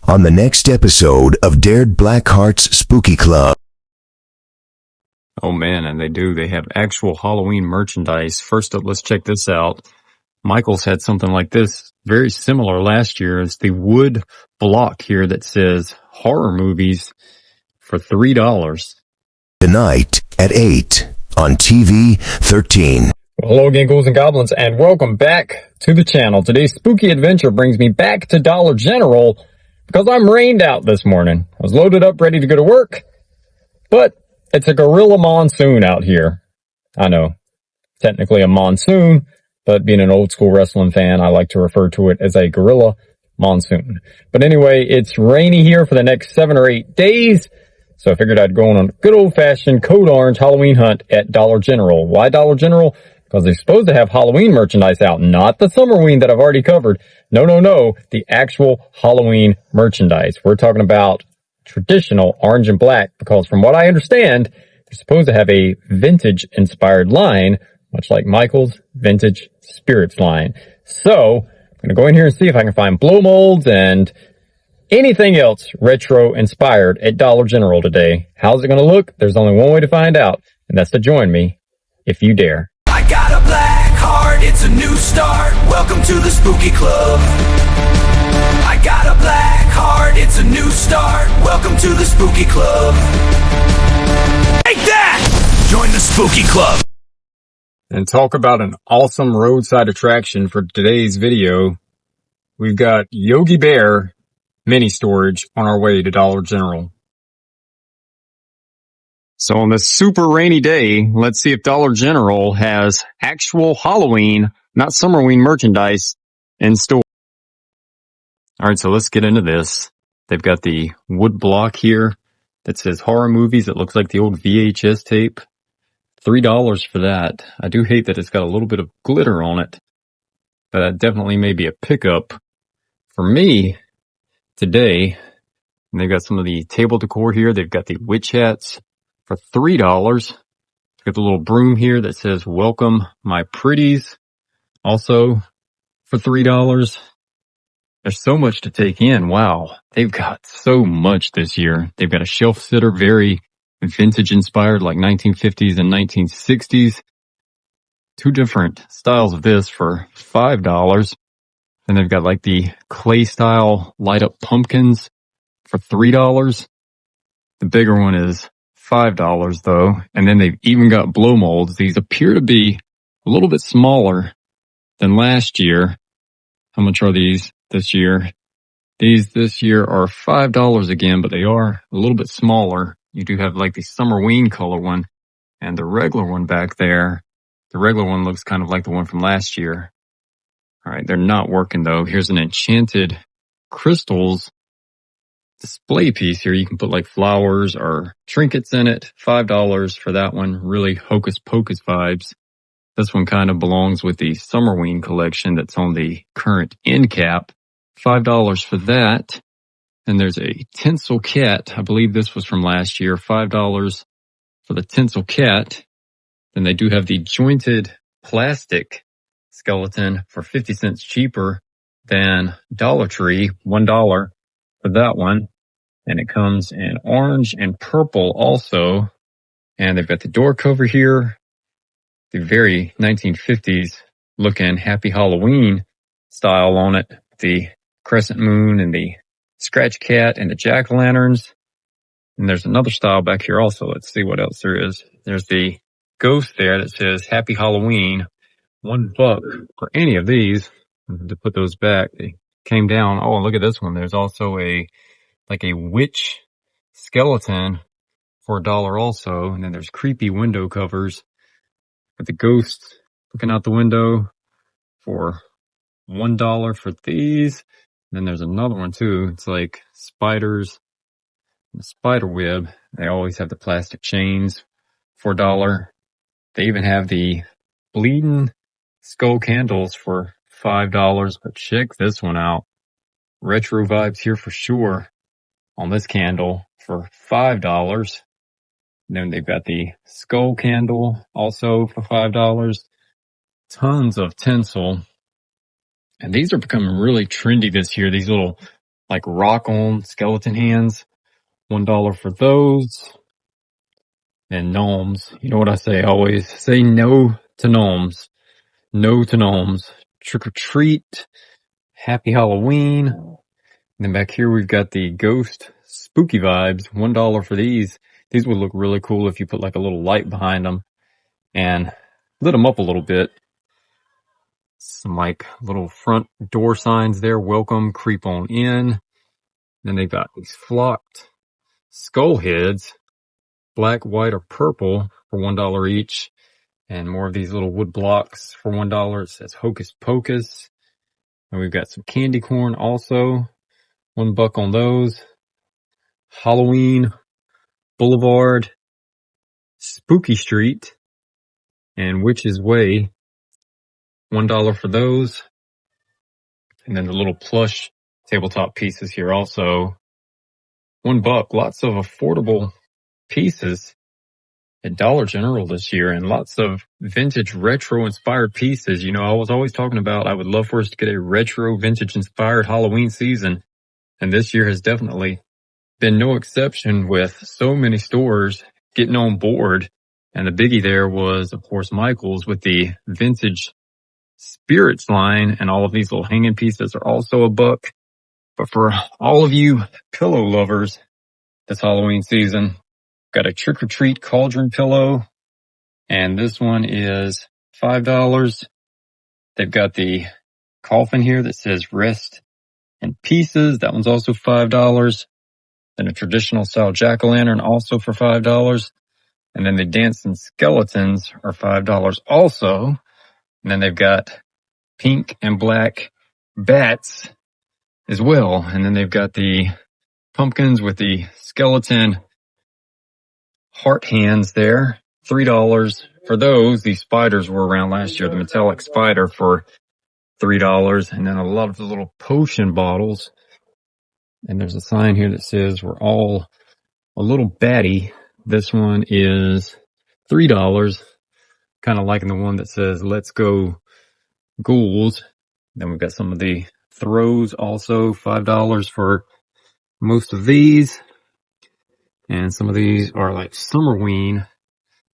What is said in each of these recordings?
on the next episode of Dared BlackHearts Spooky Club. Oh man, and they do. They have actual Halloween merchandise. First up, let's check this out. Michael's had something like this, very similar last year. It's the wood block here that says horror movies for $3. Tonight at 8 on TV 13. Well, hello again, ghouls and goblins, and welcome back to the channel. Today's spooky adventure brings me back to Dollar General because I'm rained out this morning. I was loaded up, ready to go to work, but it's a gorilla monsoon out here. I know, technically a monsoon, but being an old school wrestling fan, I like to refer to it as a gorilla monsoon. But anyway, it's rainy here for the next 7 or 8 days, so I figured I'd go on a good old-fashioned code orange Halloween hunt at Dollar General. Why Dollar General? Because they're supposed to have Halloween merchandise out, not the Summerween that I've already covered. No, the actual Halloween merchandise. We're talking about traditional orange and black, because from what I understand, they're supposed to have a vintage-inspired line, much like Michael's Vintage Spirits line. So, I'm going to go in here and see if I can find blow molds and anything else retro-inspired at Dollar General today. How's it going to look? There's only one way to find out, and that's to join me, if you dare. I got a black heart, it's a new start. Welcome to the Spooky Club. I got a black heart, it's a new start. Welcome to the Spooky Club. Take that! Join the Spooky Club. And talk about an awesome roadside attraction for today's video. We've got Yogi Bear mini storage on our way to Dollar General. So on this super rainy day, let's see if Dollar General has actual Halloween, not Summerween merchandise in store. All right, so let's get into this. They've got the wood block here that says horror movies. It looks like the old VHS tape. $3 for that. I do hate that it's got a little bit of glitter on it, but that definitely may be a pickup for me today. And they've got some of the table decor here. They've got the witch hats for $3. Got the little broom here that says welcome my pretties, also for $3. There's so much to take in. Wow, they've got so much this year. They've got a shelf sitter, very vintage inspired, like 1950s and 1960s. 2 different styles of this for $5. And they've got like the clay style light up pumpkins for $3. The bigger one is $5 though. And then they've even got blow molds. These appear to be a little bit smaller than last year. How much are these this year? These this year are $5 again, but they are a little bit smaller. You do have like the Summerween color one and the regular one back there. The regular one looks kind of like the one from last year. All right, they're not working though. Here's an enchanted crystals display piece here. You can put like flowers or trinkets in it. $5 for that one. Really hocus pocus vibes. This one kind of belongs with the Summerween collection that's on the current end cap. $5 for that. And there's a tinsel cat. I believe this was from last year. $5 for the tinsel cat. Then they do have the jointed plastic skeleton for 50 cents cheaper than Dollar Tree. $1 for that one. And it comes in orange and purple also. And they've got the door cover here. The very 1950s looking Happy Halloween style on it. The crescent moon and the scratch cat and the jack-o'-lanterns. And there's another style back here also. Let's see what else there is. There's the ghost there that says Happy Halloween. $1 for any of these. To put those back, they came down. Oh, look at this one. There's also a witch skeleton for $1 also. And then there's creepy window covers with the ghost looking out the window for $1 for these. And then there's another one too. It's like spiders, the spider web. They always have the plastic chains for $1. They even have the bleeding skull candles for $5. But check this one out. Retro vibes here for sure on this candle for $5. And then they've got the skull candle also for $5. Tons of tinsel. And these are becoming really trendy this year. These little like rock-on skeleton hands. $1 for those. And gnomes. You know what I say always? Say no to gnomes. No to gnomes. Trick or treat. Happy Halloween. And then back here we've got the ghost spooky vibes. $1 for these. These would look really cool if you put like a little light behind them and lit them up a little bit. Some like little front door signs there. Welcome, creep on in. Then they've got these flocked skull heads, black, white, or purple for $1 each. And more of these little wood blocks for $1. It says Hocus Pocus. And we've got some candy corn also. $1 on those. Halloween Boulevard, Spooky Street, and Witch's Way. $1 for those. And then the little plush tabletop pieces here also. $1. Lots of affordable pieces at Dollar General this year, and lots of vintage retro inspired pieces. You know, I was always talking about I would love for us to get a retro vintage inspired Halloween season. And this year has definitely been no exception, with so many stores getting on board. And the biggie there was, of course, Michael's with the vintage spirits line, and all of these little hanging pieces are also $1. But for all of you pillow lovers this Halloween season, got a trick or treat cauldron pillow, and this one is $5. They've got the coffin here that says rest in pieces. That one's also $5. Then a traditional style jack-o'-lantern also for $5. And then the dancing skeletons are $5 also. And then they've got pink and black bats as well. And then they've got the pumpkins with the skeleton heart hands there. $3 for those. These spiders were around last year. The metallic spider for $3. And then a lot of the little potion bottles. And there's a sign here that says we're all a little batty. This one is $3. Kind of liking the one that says let's go ghouls. Then we've got some of the throws also, $5 for most of these. And some of these are like Summerween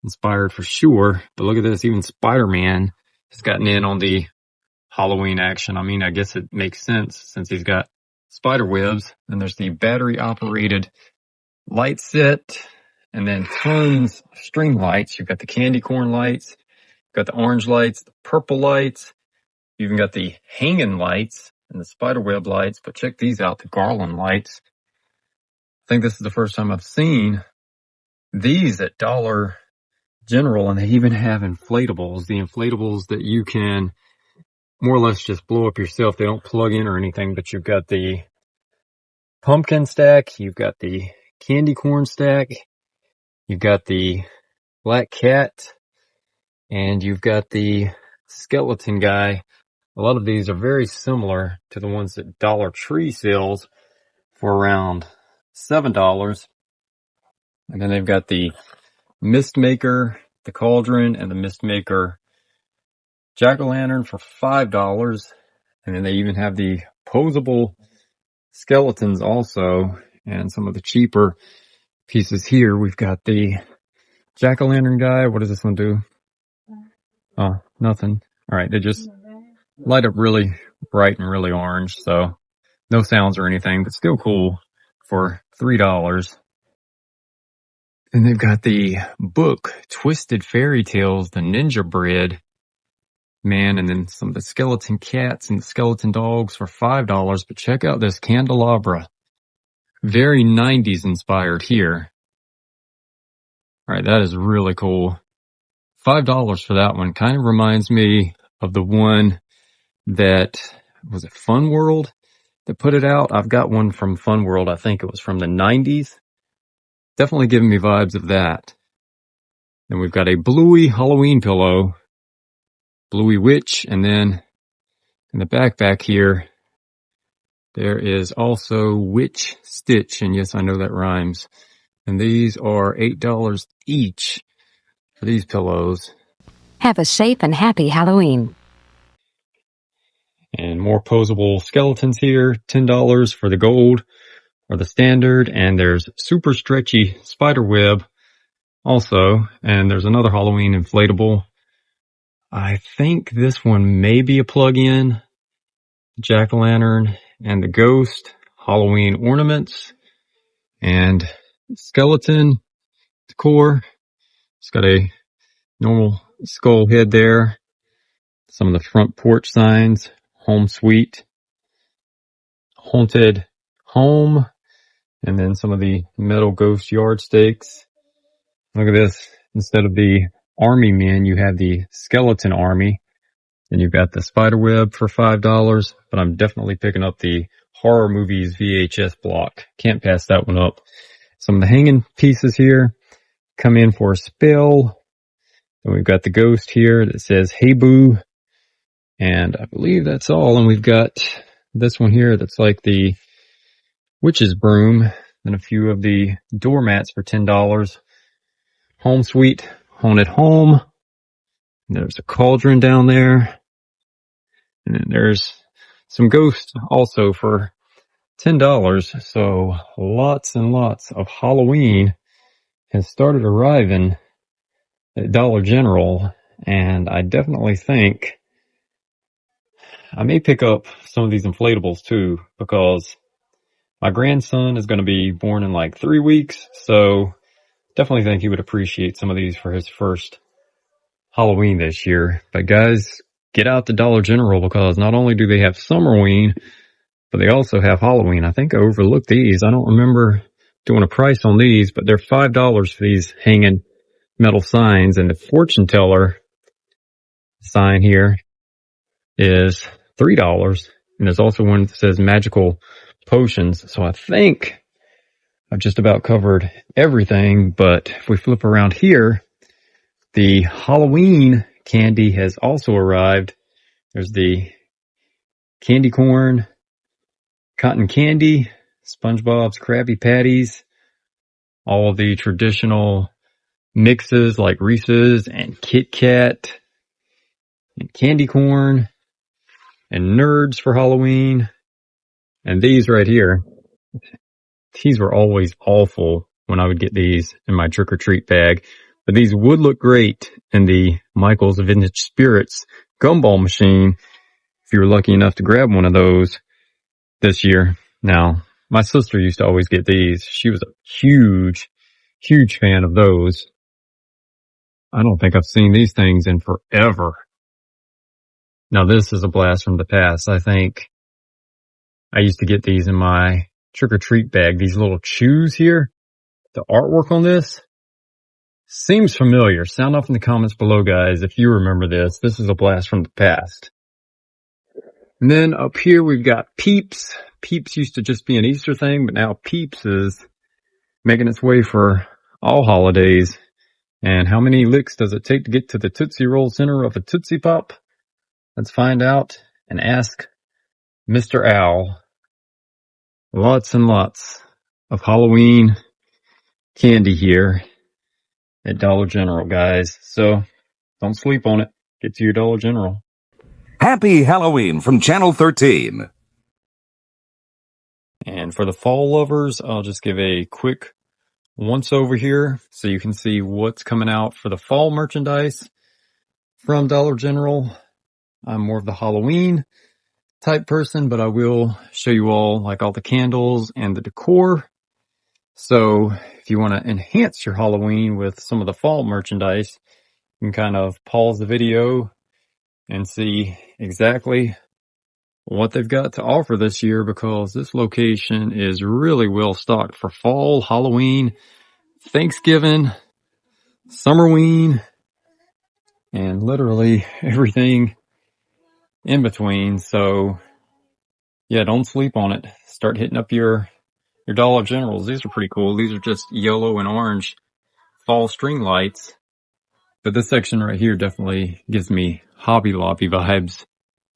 inspired for sure. But look at this, even Spider-Man has gotten in on the Halloween action. I mean, I guess it makes sense since he's got spider webs. And there's the battery operated light set, and then tons of string lights. You've got the candy corn lights, you've got the orange lights, the purple lights. You even got the hanging lights and the spiderweb lights. But check these out, the garland lights. I think this is the first time I've seen these at Dollar General, and they even have inflatables. The inflatables that you can more or less just blow up yourself. They don't plug in or anything, but you've got the pumpkin stack, you've got the candy corn stack, you've got the black cat, and you've got the skeleton guy. A lot of these are very similar to the ones that Dollar Tree sells for around $7. And then they've got the mist maker, the cauldron, and the mist maker jack-o'-lantern for $5. And then they even have the posable skeletons also, and some of the cheaper pieces here. We've got the jack-o'-lantern guy. What does this one do? Oh, nothing. All right, they just light up really bright and really orange, so no sounds or anything, but still cool for $3. And they've got the book, Twisted Fairy Tales, the Ninja Bread Man, and then some of the skeleton cats and the skeleton dogs for $5. But check out this candelabra. Very 90s inspired here. All right, that is really cool. $5 for that one. Kind of reminds me of the one that, was it Fun World that put it out? I've got one from Fun World. I think it was from the 90s. Definitely giving me vibes of that. Then we've got a Bluey Halloween pillow, Bluey Witch, and then in the backpack here, there is also Witch Stitch, and yes, I know that rhymes. And these are $8 each for these pillows. Have a safe and happy Halloween. And more posable skeletons here, $10 for the gold or the standard. And there's super stretchy spider web also. And there's another Halloween inflatable. I think this one may be a plug-in. Jack-o'-lantern and the ghost, Halloween ornaments, and skeleton decor. It's got a normal skull head there. Some of the front porch signs, home suite, haunted home, and then some of the metal ghost yardsticks. Look at this. Instead of the army men, you have the skeleton army. And you've got the spider web for $5, but I'm definitely picking up the horror movies VHS block. Can't pass that one up. Some of the hanging pieces here come in for a spell. And we've got the ghost here that says, "Hey boo." And I believe that's all. And we've got this one here that's like the witch's broom. And a few of the doormats for $10. Home suite, haunted home. And there's a cauldron down there. And then there's some ghosts also for $10. So lots and lots of Halloween has started arriving at Dollar General. And I definitely think I may pick up some of these inflatables too, because my grandson is going to be born in like 3 weeks. So definitely think he would appreciate some of these for his first Halloween this year. But guys, get out to Dollar General, because not only do they have Summerween, but they also have Halloween. I think I overlooked these. I don't remember doing a price on these, but they're $5 for these hanging metal signs. And the fortune teller sign here is $3. And there's also one that says magical potions. So I think I've just about covered everything. But if we flip around here, the Halloween candy has also arrived. There's the candy corn, cotton candy, SpongeBob's Krabby Patties, all of the traditional mixes like Reese's and Kit Kat, and candy corn, and Nerds for Halloween. And these right here, these were always awful when I would get these in my trick-or-treat bag. But these would look great in the Michael's Vintage Spirits gumball machine if you were lucky enough to grab one of those this year. Now, my sister used to always get these. She was a huge, huge fan of those. I don't think I've seen these things in forever. Now, this is a blast from the past. I think I used to get these in my trick-or-treat bag. These little chews here. The artwork on this seems familiar. Sound off in the comments below, guys, if you remember this. This is a blast from the past. And then up here we've got Peeps. Peeps used to just be an Easter thing, but now Peeps is making its way for all holidays. And how many licks does it take to get to the Tootsie Roll center of a Tootsie Pop? Let's find out and ask Mr. Owl. Lots and lots of Halloween candy here at Dollar General, guys. So don't sleep on it. Get to your Dollar General. Happy Halloween from Channel 13. And for the fall lovers, I'll just give a quick once over here so you can see what's coming out for the fall merchandise from Dollar General. I'm more of the Halloween type person, but I will show you all like all the candles and the decor. So if you want to enhance your Halloween with some of the fall merchandise, you can kind of pause the video and see exactly what they've got to offer this year, because this location is really well stocked for fall, Halloween, Thanksgiving, Summerween, and literally everything in between. So yeah, don't sleep on it. Start hitting up your Dollar Generals. These are pretty cool. These are just yellow and orange fall string lights. But this section right here definitely gives me Hobby Lobby vibes.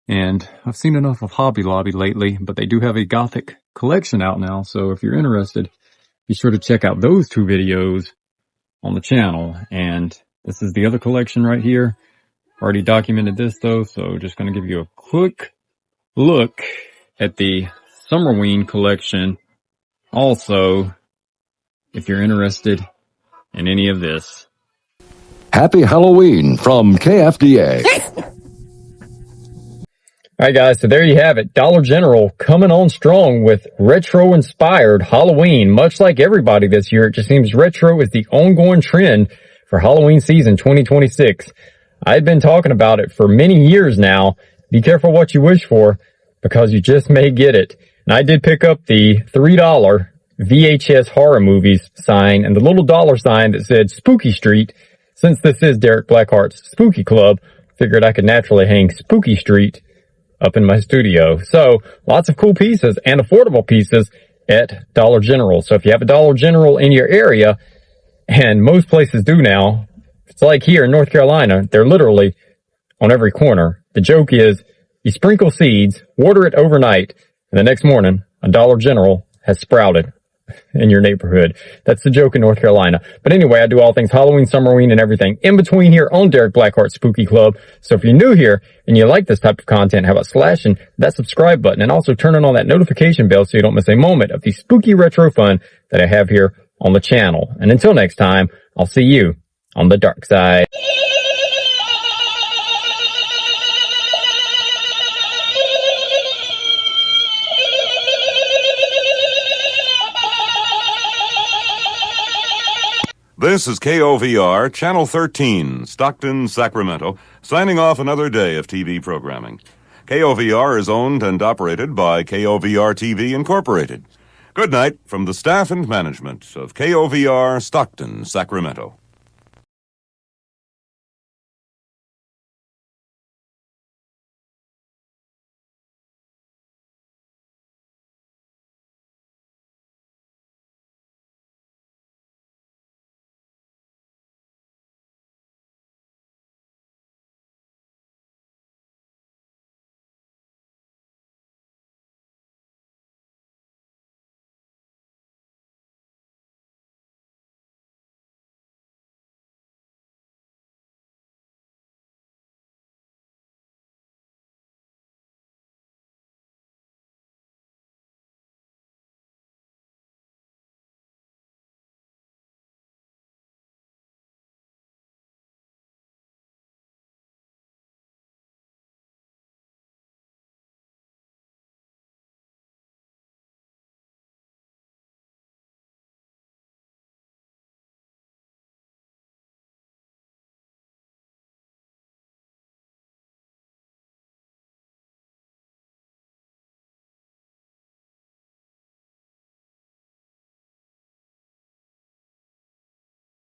And I've seen enough of Hobby Lobby lately, but they do have a Gothic collection out now. So if you're interested, be sure to check out those 2 videos on the channel. And this is the other collection right here. Already documented this though, so just going to give you a quick look at the Summerween collection also if you're interested in any of this. Happy Halloween from KFDA. Alright guys, so there you have it. Dollar General coming on strong with retro-inspired Halloween. Much like everybody this year, it just seems retro is the ongoing trend for Halloween season 2026. I've been talking about it for many years now. Be careful what you wish for, because you just may get it. And I did pick up the $3 VHS horror movies sign and the little dollar sign that said Spooky Street. Since this is Derek Blackheart's Spooky Club, figured I could naturally hang Spooky Street up in my studio. So lots of cool pieces and affordable pieces at Dollar General. So if you have a Dollar General in your area, and most places do now, it's like here in North Carolina, they're literally on every corner. The joke is you sprinkle seeds, water it overnight, and the next morning a Dollar General has sprouted in your neighborhood. That's the joke in North Carolina. But anyway, I do all things Halloween, Summerween, and everything in between here on Derek Blackheart's Spooky Club. So if you're new here and you like this type of content, how about slashing that subscribe button and also turning on that notification bell so you don't miss a moment of the spooky retro fun that I have here on the channel. And until next time, I'll see you on the dark side. This is KOVR, Channel 13, Stockton, Sacramento, signing off another day of TV programming. KOVR is owned and operated by KOVR TV Incorporated. Good night from the staff and management of KOVR, Stockton, Sacramento.